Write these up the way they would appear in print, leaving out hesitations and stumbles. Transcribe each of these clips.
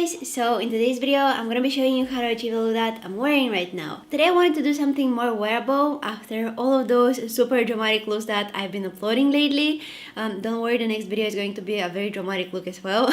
guys, so in today's video I'm gonna be showing you how to achieve the look that I'm wearing right now. Today I wanted to do something more wearable after all of those super dramatic looks that I've been uploading lately. Don't worry, the next video is going to be a very dramatic look as well.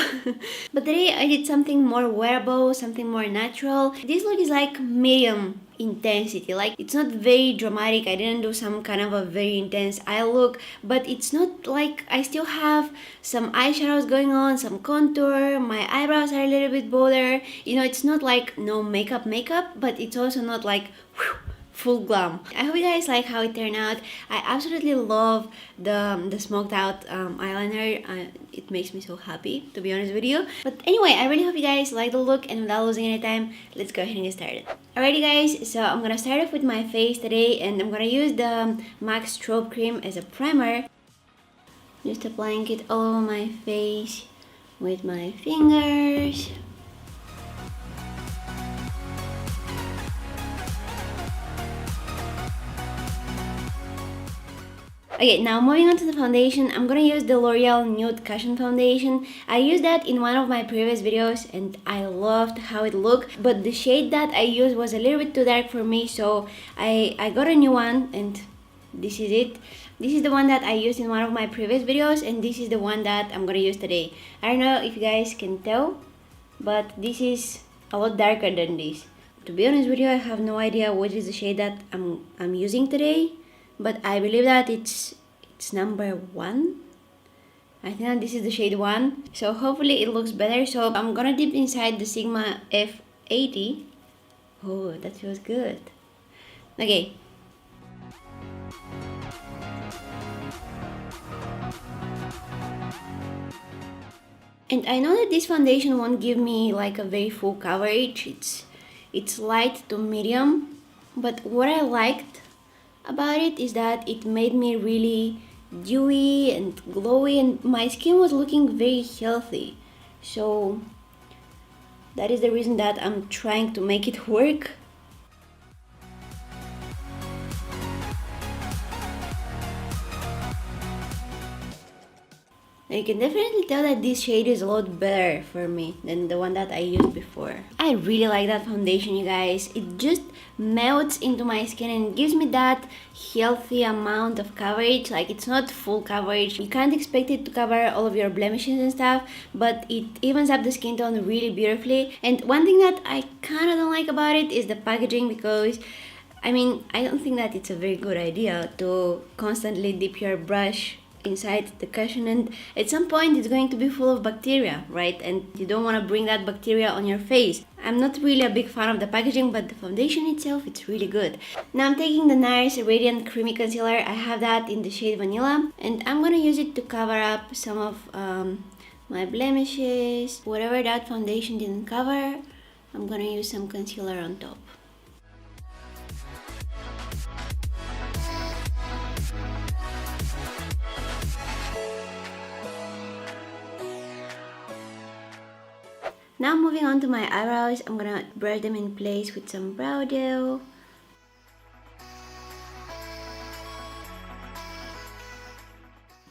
But today I did something more wearable, something more natural. This look is like medium intensity, like it's not very dramatic. I didn't do some kind of a very intense eye look, but it's not like I still have some eyeshadows going on, some contour, my eyebrows are a little bit bolder, you know, it's not like no makeup, but it's also not like whew, full glam. I hope you guys like how it turned out. I absolutely love the smoked out eyeliner. It makes me so happy, to be honest with you. But anyway, I really hope you guys like the look, and without losing any time, let's go ahead and get started. Alrighty guys, so I'm gonna start off with my face today, and I'm gonna use the MAC Strobe Cream as a primer. Just applying it all over my face with my fingers. Okay, now moving on to the foundation, I'm gonna use the L'Oreal Nude Cushion Foundation. I used that in one of my previous videos and I loved how it looked, but the shade that I used was a little bit too dark for me, so I got a new one, and this is it. This is the one that I used in one of my previous videos, and this is the one that I'm gonna use today. I don't know if you guys can tell, but this is a lot darker than this. To be honest with you, I have no idea which is the shade that I'm using today, but I believe that it's number 1. I think that this is the shade 1, so hopefully it looks better. So I'm gonna dip inside the Sigma F80. Oh, that feels good. Okay. And I know that this foundation won't give me like a very full coverage. It's light to medium, but what I liked about it is that it made me really dewy and glowy, and my skin was looking very healthy. So that is the reason that I'm trying to make it work. You can definitely tell that this shade is a lot better for me than the one that I used before. I really like that foundation, you guys. It just melts into my skin and gives me that healthy amount of coverage. Like, it's not full coverage. You can't expect it to cover all of your blemishes and stuff, but it evens up the skin tone really beautifully. And one thing that I kind of don't like about it is the packaging, because I mean, I don't think that it's a very good idea to constantly dip your brush inside the cushion, and at some point it's going to be full of bacteria, right? And you don't want to bring that bacteria on your face. I'm not really a big fan of the packaging, but the foundation itself, it's really good. Now I'm taking the NARS Radiant Creamy Concealer. I have that in the shade Vanilla, and I'm gonna use it to cover up some of my blemishes. Whatever that foundation didn't cover, I'm gonna use some concealer on top. Now moving on to my eyebrows, I'm gonna brush them in place with some brow gel.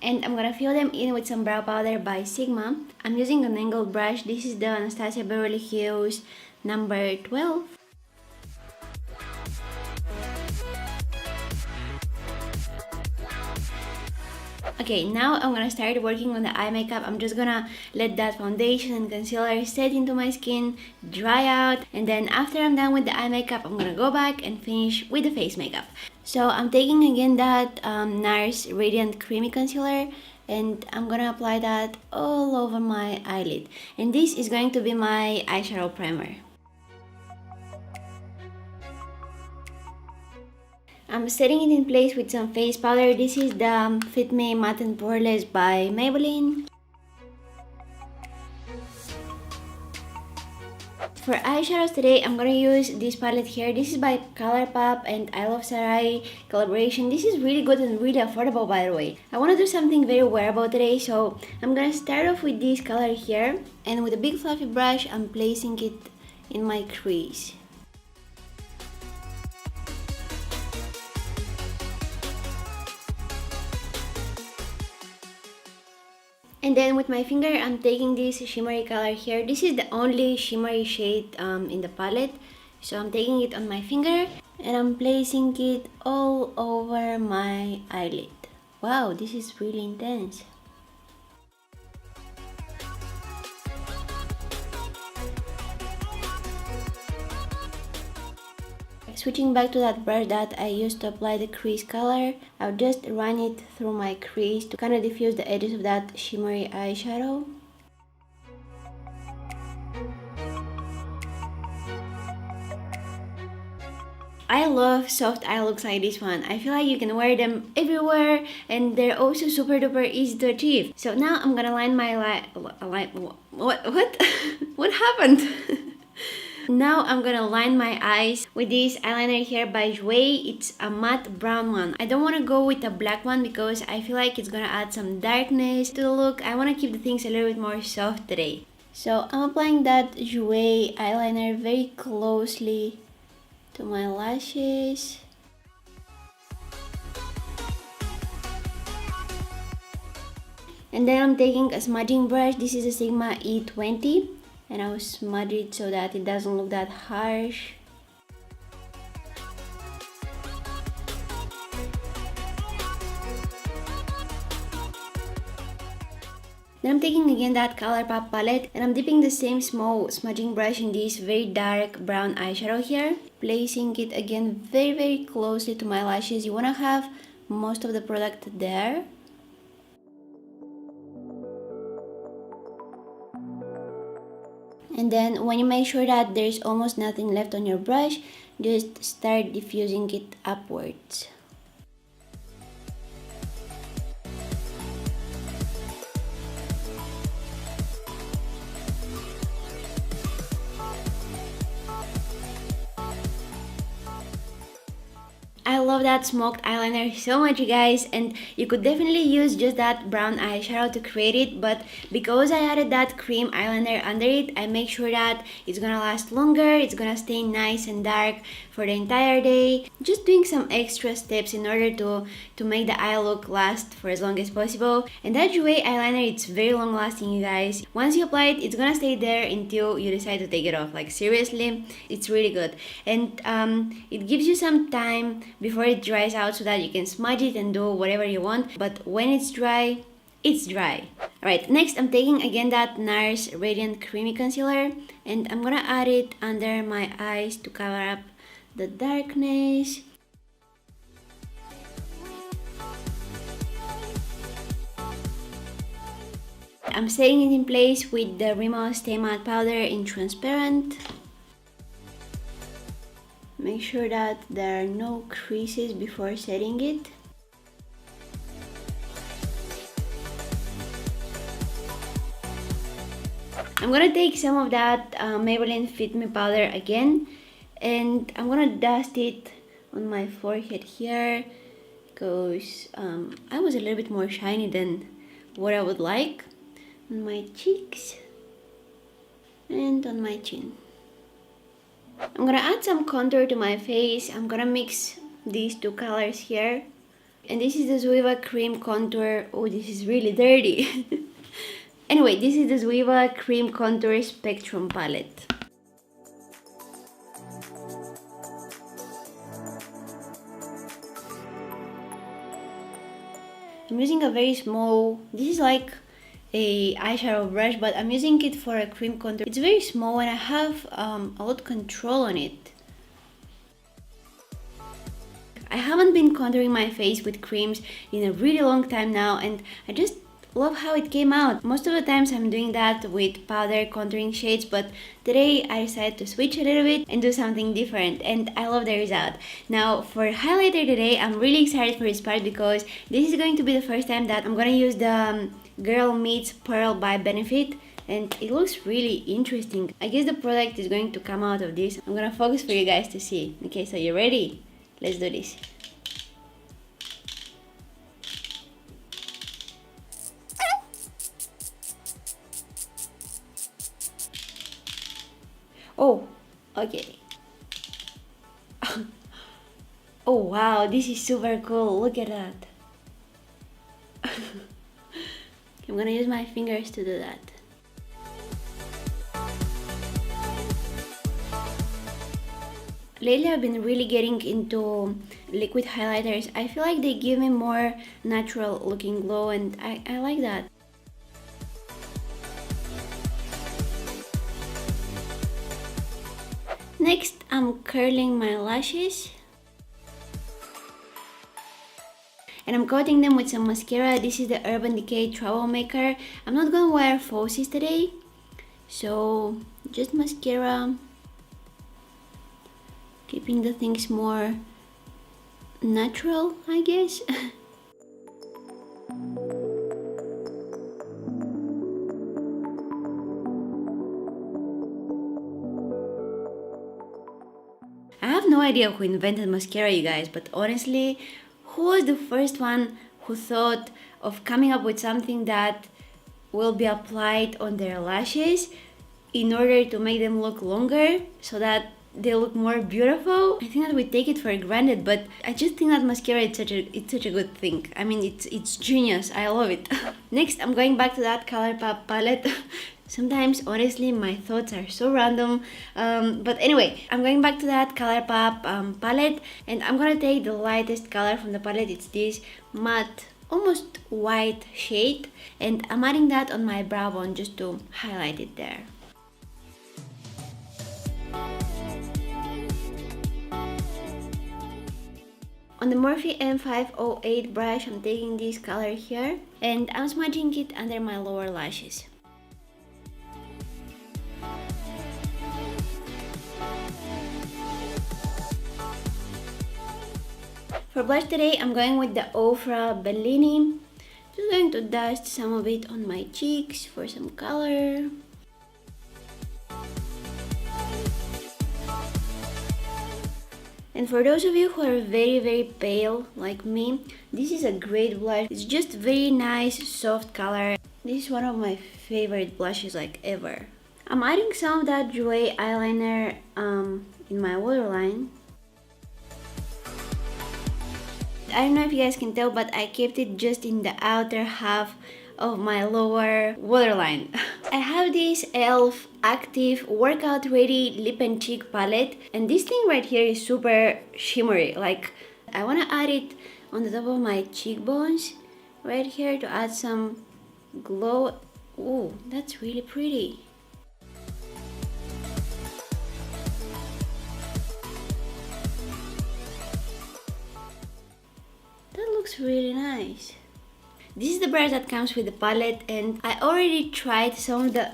And I'm gonna fill them in with some brow powder by Sigma. I'm using an angled brush. This is the Anastasia Beverly Hills number 12. Okay, now I'm gonna start working on the eye makeup. I'm just gonna let that foundation and concealer set into my skin, dry out, and then after I'm done with the eye makeup, I'm gonna go back and finish with the face makeup. So I'm taking again that NARS Radiant Creamy Concealer, and I'm gonna apply that all over my eyelid. And this is going to be my eyeshadow primer. I'm setting it in place with some face powder. This is the Fit Me Matte and Poreless by Maybelline. For eyeshadows today, I'm gonna use this palette here. This is by ColourPop and I Love Sarai collaboration. This is really good and really affordable, by the way. I wanna do something very wearable today, so I'm gonna start off with this color here. And with a big fluffy brush, I'm placing it in my crease. And then with my finger, I'm taking this shimmery color here. This is the only shimmery shade in the palette. So I'm taking it on my finger and I'm placing it all over my eyelid. Wow, this is really intense. Switching back to that brush that I used to apply the crease color, I'll just run it through my crease to kind of diffuse the edges of that shimmery eyeshadow. I love soft eye looks like this one. I feel like you can wear them everywhere and they're also super duper easy to achieve. So now I'm gonna line my what? What happened? Now I'm gonna line my eyes with this eyeliner here by Jouer. It's a matte brown one. I don't want to go with a black one because I feel like it's gonna add some darkness to the look. I want to keep the things a little bit more soft today. So I'm applying that Jouer eyeliner very closely to my lashes. And then I'm taking a smudging brush. This is a Sigma E20. And I'll smudge it so that it doesn't look that harsh. Then I'm taking again that ColourPop palette and I'm dipping the same small smudging brush in this very dark brown eyeshadow here. Placing it again very closely to my lashes. You want to have most of the product there. And then when you make sure that there's almost nothing left on your brush, just start diffusing it upwards. I love that smoked eyeliner so much, you guys, and you could definitely use just that brown eyeshadow to create it, but because I added that cream eyeliner under it, I make sure that it's gonna last longer, it's gonna stay nice and dark for the entire day. Just doing some extra steps in order to make the eye look last for as long as possible. And that Jouer eyeliner, it's very long lasting, you guys. Once you apply it, it's gonna stay there until you decide to take it off. Like seriously, it's really good. And it gives you some time before it dries out so that you can smudge it and do whatever you want, but when it's dry, it's dry. Alright, next I'm taking again that NARS Radiant Creamy Concealer and I'm gonna add it under my eyes to cover up the darkness. I'm setting it in place with the Rimmel Stay Matte Powder in Transparent. Make sure that there are no creases before setting it. I'm gonna take some of that Maybelline Fit Me powder again and I'm gonna dust it on my forehead here because I was a little bit more shiny than what I would like. On my cheeks and on my chin. I'm gonna add some contour to my face. I'm gonna mix these two colors here. And this is the Zoeva Cream Contour. Oh, this is really dirty. Anyway, this is the Zoeva Cream Contour Spectrum Palette. I'm using a very small, this is like a eyeshadow brush, but I'm using it for a cream contour. It's very small and I have a lot of control on it. I haven't been contouring my face with creams in a really long time now and I just love how it came out. Most of the times I'm doing that with powder contouring shades, but today I decided to switch a little bit and do something different and I love the result. Now for highlighter today, I'm really excited for this part because this is going to be the first time that I'm gonna use the Girl Meets Pearl by Benefit and it looks really interesting. I guess the product is going to come out of this. I'm gonna focus for you guys to see. Okay, so you ready? Let's do this. Oh, okay. Oh wow, this is super cool. Look at that. I'm gonna use my fingers to do that. Lately I've been really getting into liquid highlighters. I feel like they give me more natural looking glow, and I like that. Next, I'm curling my lashes. And I'm coating them with some mascara. This is the Urban Decay Troublemaker. I'm not gonna wear falsies today, so just mascara. Keeping the things more natural, I guess. I have no idea who invented mascara, you guys, but honestly, who was the first one who thought of coming up with something that will be applied on their lashes in order to make them look longer so that they look more beautiful? I think that we take it for granted, but I just think that mascara is such a good thing. I mean, it's genius. I love it. Next, I'm going back to that ColourPop palette. Sometimes, honestly, my thoughts are so random. But anyway, I'm going back to that ColourPop palette, and I'm gonna take the lightest color from the palette. It's this matte, almost white shade, and I'm adding that on my brow bone just to highlight it there. On the Morphe M508 brush, I'm taking this color here, and I'm smudging it under my lower lashes. For blush today, I'm going with the Ofra Bellini. Just going to dust some of it on my cheeks for some color. And for those of you who are very pale like me, this is a great blush. It's just very nice, soft color. This is one of my favorite blushes like ever. I'm adding some of that Jouer eyeliner in my waterline. I don't know if you guys can tell, but I kept it just in the outer half of my lower waterline. I have this e.l.f. Active Workout Ready Lip and Cheek palette, and this thing right here is super shimmery. Like, I want to add it on the top of my cheekbones right here to add some glow. Ooh, that's really pretty. That looks really nice. This is the brush that comes with the palette, and I already tried some of the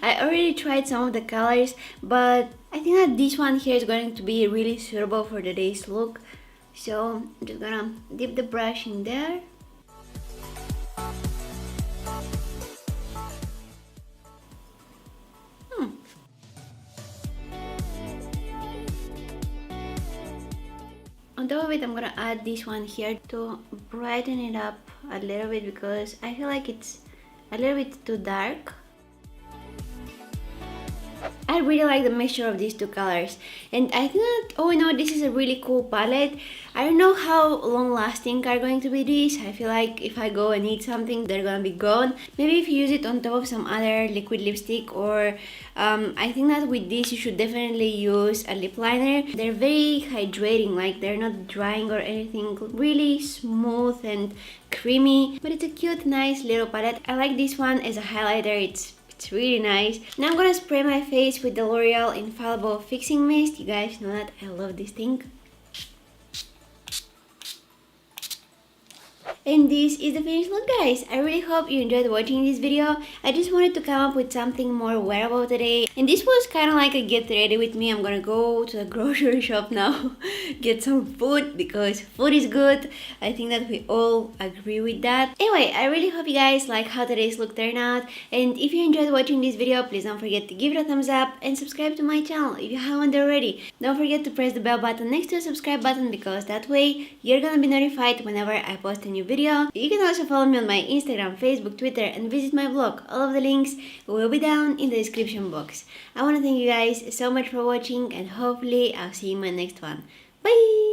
I already tried some of the colors, but I think that this one here is going to be really suitable for today's look. So I'm just gonna dip the brush in there. On top of it, I'm gonna add this one here to brighten it up a little bit because I feel like it's a little bit too dark. I really like the mixture of these two colors, and I think that, oh no, this is a really cool palette. I don't know how long lasting are going to be these. I feel like if I go and eat something, they're gonna be gone. Maybe if you use it on top of some other liquid lipstick, or I think that with this you should definitely use a lip liner. They're very hydrating, like they're not drying or anything, really smooth and creamy, but it's a cute, nice little palette. I like this one as a highlighter. It's really nice. Now I'm gonna spray my face with the L'Oreal Infallible Fixing Mist. You guys know that I love this thing. And this is the finished look, guys. I really hope you enjoyed watching this video. I just wanted to come up with something more wearable today, and this was kind of like a get ready with me. I'm gonna go to the grocery shop now, get some food, because food is good. I think that we all agree with that. Anyway, I really hope you guys like how today's look turned out, and if you enjoyed watching this video, please don't forget to give it a thumbs up and subscribe to my channel if you haven't already. Don't forget to press the bell button next to the subscribe button, because that way you're gonna be notified whenever I post a new video. You can also follow me on my Instagram, Facebook, Twitter, and visit my blog. All of the links will be down in the description box. I want to thank you guys so much for watching, and hopefully I'll see you in my next one. Bye!